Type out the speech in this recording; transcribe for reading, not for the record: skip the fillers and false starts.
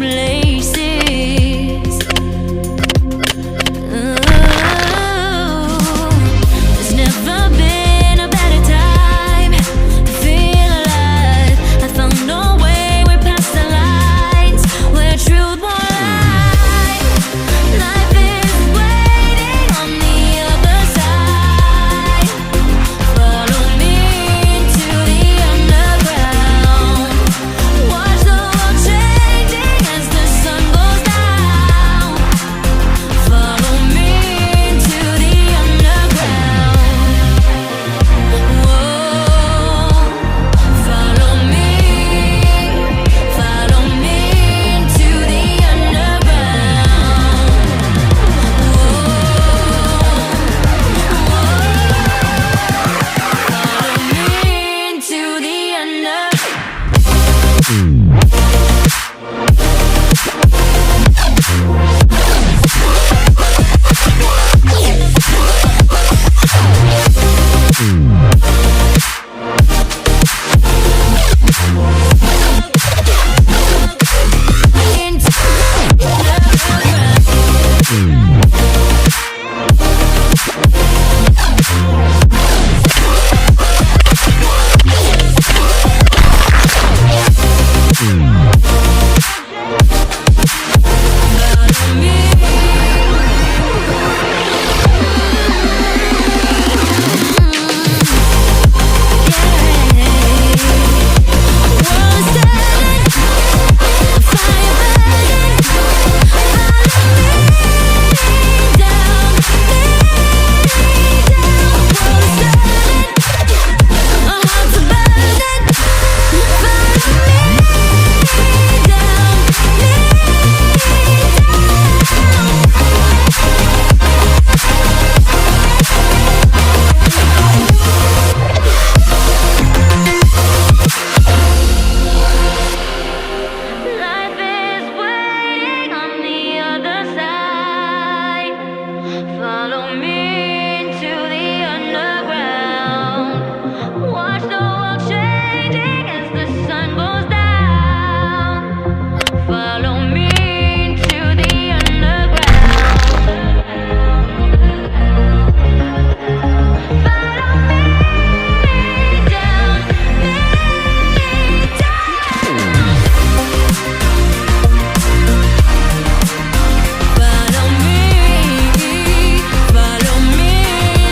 places. There's never been a better time to feel alive. I found a way, we're past the lines where truth won't lie. Life is waiting on the other side. Follow me into the underground. Watch the world changing as the sun goes down. Follow me into the underground. Whoa, follow me into the underground. Follow me into the underground.